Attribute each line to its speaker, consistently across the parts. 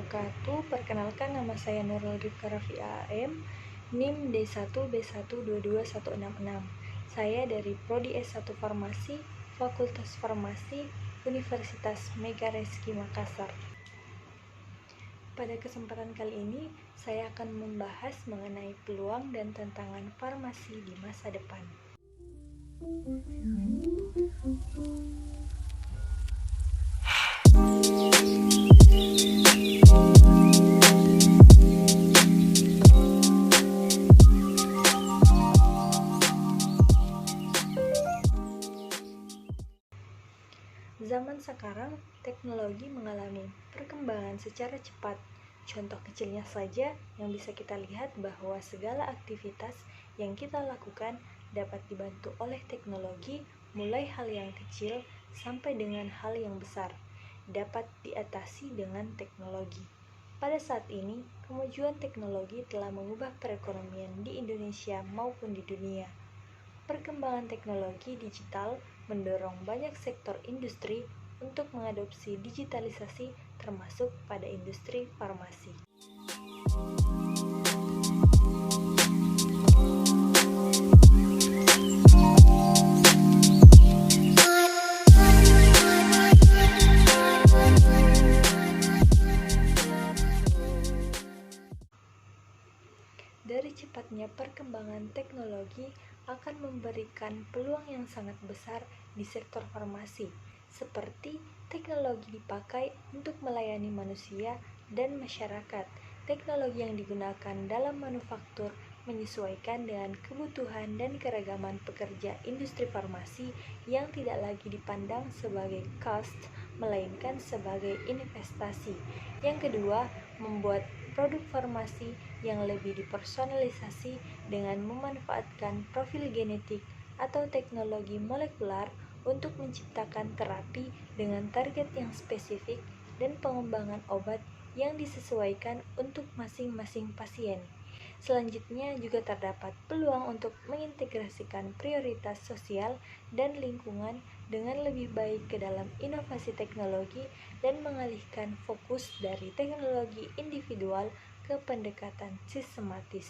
Speaker 1: wabarakatuh. Perkenalkan, nama saya Nurul Rifka Raffi AM, NIM D1B1222166. Saya dari Prodi S1 Farmasi, Fakultas Farmasi, Universitas Megareski Makassar. Pada kesempatan kali ini, saya akan membahas mengenai peluang dan tantangan farmasi di masa depan. Zaman sekarang, teknologi mengalami perkembangan secara cepat. Contoh kecilnya saja yang bisa kita lihat bahwa segala aktivitas yang kita lakukan dapat dibantu oleh teknologi, mulai hal yang kecil sampai dengan hal yang besar, dapat diatasi dengan teknologi. Pada saat ini, kemajuan teknologi telah mengubah perekonomian di Indonesia maupun di dunia. Perkembangan teknologi digital mendorong banyak sektor industri untuk mengadopsi digitalisasi, termasuk pada industri farmasi. Dari cepatnya perkembangan teknologi akan memberikan peluang yang sangat besar di sektor farmasi, seperti teknologi dipakai untuk melayani manusia dan masyarakat. Teknologi yang digunakan dalam manufaktur menyesuaikan dengan kebutuhan dan keragaman pekerja industri farmasi yang tidak lagi dipandang sebagai cost, melainkan sebagai investasi. Yang kedua, membuat produk farmasi yang lebih dipersonalisasi dengan memanfaatkan profil genetik atau teknologi molekular untuk menciptakan terapi dengan target yang spesifik dan pengembangan obat yang disesuaikan untuk masing-masing pasien. Selanjutnya juga terdapat peluang untuk mengintegrasikan prioritas sosial dan lingkungan dengan lebih baik ke dalam inovasi teknologi dan mengalihkan fokus dari teknologi individual ke pendekatan sistematis.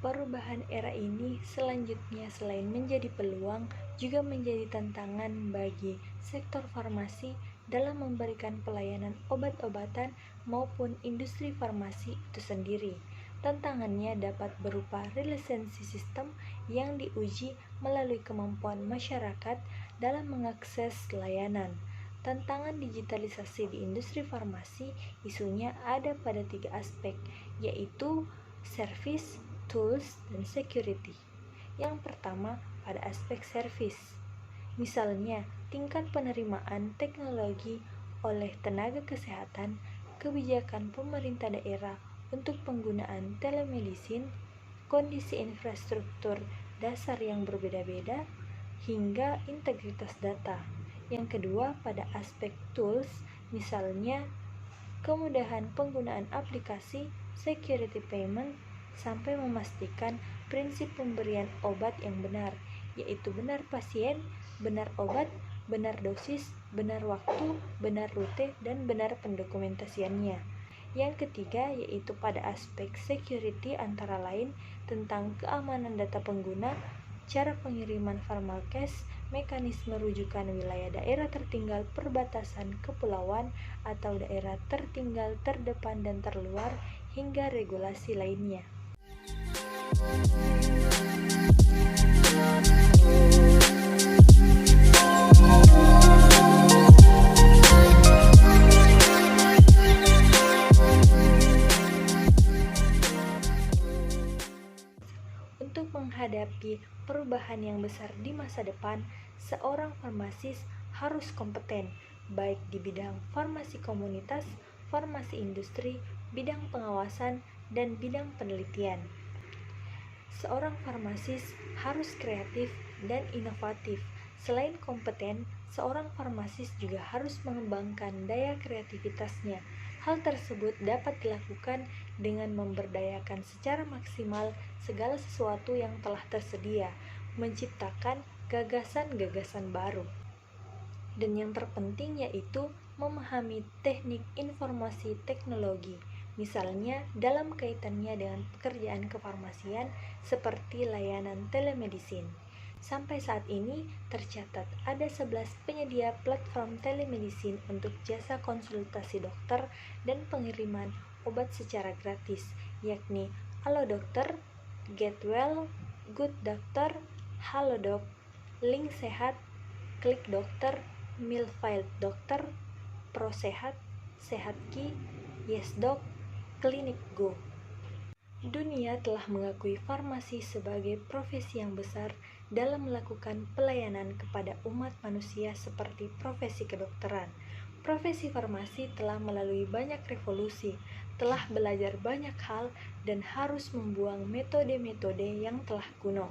Speaker 1: Perubahan era ini selanjutnya selain menjadi peluang, juga menjadi tantangan bagi sektor farmasi dalam memberikan pelayanan obat-obatan maupun industri farmasi itu sendiri. Tantangannya dapat berupa relisensi sistem yang diuji melalui kemampuan masyarakat dalam mengakses layanan. Tantangan digitalisasi di industri farmasi isunya ada pada 3 aspek, yaitu service, tools, dan security. Yang pertama, pada aspek service. Misalnya, tingkat penerimaan teknologi oleh tenaga kesehatan, kebijakan pemerintah daerah untuk penggunaan telemedicine, kondisi infrastruktur dasar yang berbeda-beda, hingga integritas data. Yang kedua, pada aspek tools, misalnya kemudahan penggunaan aplikasi, security payment, sampai memastikan prinsip pemberian obat yang benar, yaitu benar pasien, benar obat, benar dosis, benar waktu, benar rute, dan benar pendokumentasiannya. Yang ketiga yaitu pada aspek security, antara lain tentang keamanan data pengguna, cara pengiriman pharmalkes, mekanisme rujukan wilayah daerah tertinggal perbatasan kepulauan atau daerah tertinggal terdepan dan terluar, hingga regulasi lainnya. Untuk menghadapi perubahan yang besar di masa depan, seorang farmasis harus kompeten, baik di bidang farmasi komunitas, farmasi industri, bidang pengawasan, dan bidang penelitian. Seorang farmasis harus kreatif dan inovatif. Selain kompeten, seorang farmasis juga harus mengembangkan daya kreativitasnya Hal tersebut dapat dilakukan dengan memberdayakan secara maksimal segala sesuatu yang telah tersedia, menciptakan gagasan-gagasan baru. Dan yang terpenting yaitu memahami teknik informasi teknologi, misalnya dalam kaitannya dengan pekerjaan kefarmasian seperti layanan telemedicine. Sampai saat ini tercatat ada 11 penyedia platform telemedicine untuk jasa konsultasi dokter dan pengiriman obat secara gratis, yakni Halo Dokter, Getwell, Good Doctor, Halodoc, Link Sehat, Klik Dokter, Milfile Dokter, Prosehat, Sehatki, Yesdoc, Klinik Go. Dunia telah mengakui farmasi sebagai profesi yang besar dalam melakukan pelayanan kepada umat manusia seperti profesi kedokteran. Profesi farmasi telah melalui banyak revolusi, telah belajar banyak hal, dan harus membuang metode-metode yang telah kuno.